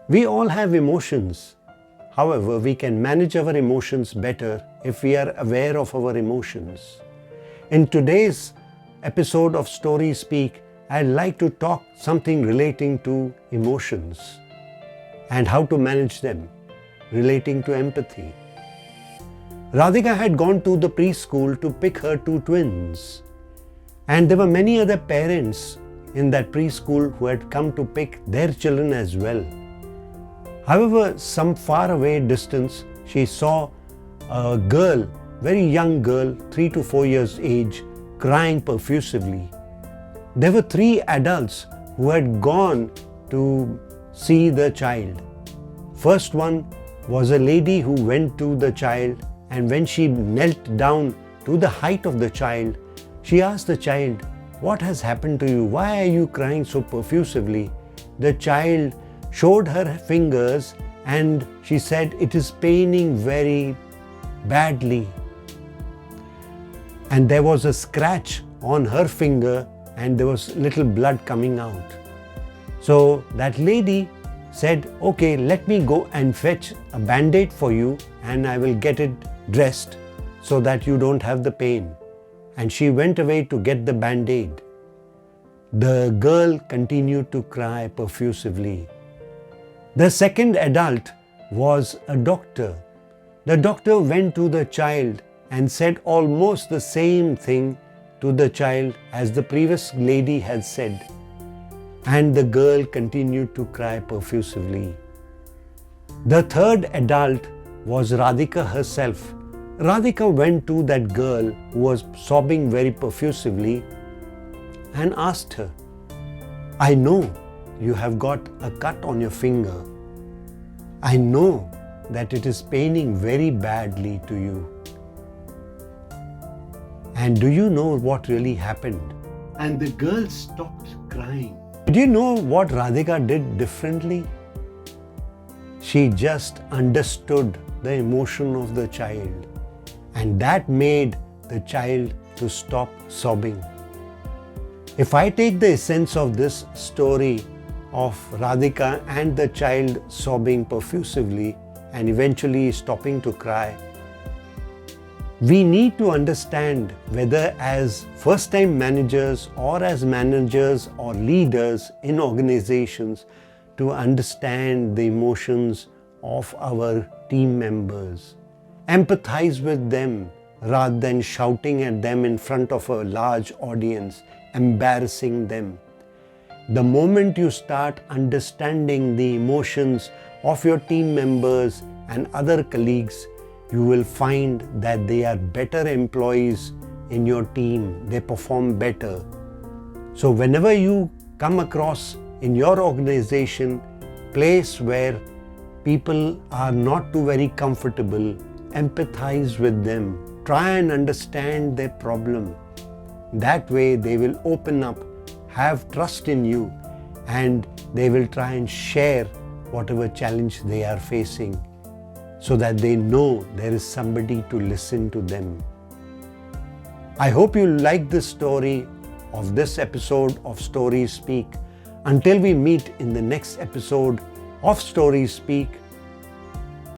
We all have emotions. However, we can manage our emotions better if we are aware of our emotions. In today's episode of Story Speak, I'd like to talk something relating to emotions and how to manage them, relating to empathy. Radhika had gone to the preschool to pick her two twins, and there were many other parents in that preschool who had come to pick their children as well. However, some far away distance, she saw a girl, very young girl, 3 to 4 years age, crying profusely. There were 3 adults who had gone to see the child. First one was a lady who went to the child, and when she knelt down to the height of the child, she asked the child, "What has happened to you? Why are you crying so profusely?" The child showed her fingers and she said, "It is paining very badly." And there was a scratch on her finger and there was little blood coming out. So that lady said, "Okay, let me go and fetch a band-aid for you and I will get it dressed so that you don't have the pain." And she went away to get the band-aid. The girl continued to cry profusely. The second adult was a doctor. The doctor went to the child and said almost the same thing to the child as the previous lady had said. And the girl continued to cry profusely. The third adult was Radhika herself. Radhika went to that girl who was sobbing very profusely and asked her, "I know you have got a cut on your finger. I know that it is paining very badly to you. And do you know what really happened?" And the girl stopped crying. Did you know what Radhika did differently? She just understood the emotion of the child, and that made the child to stop sobbing. If I take the essence of this story of Radhika and the child sobbing profusely and eventually stopping to cry, we need to understand whether as first-time managers or as managers or leaders in organizations to understand the emotions of our team members. Empathize with them rather than shouting at them in front of a large audience, embarrassing them. The moment you start understanding the emotions of your team members and other colleagues, you will find that they are better employees in your team. They perform better. So whenever you come across in your organization place where people are not too very comfortable, empathize with them. Try and understand their problem. That way they will open up, have trust in you, and they will try and share whatever challenge they are facing so that they know there is somebody to listen to them. I hope you like this story of this episode of Story Speak. Until we meet in the next episode of Story Speak,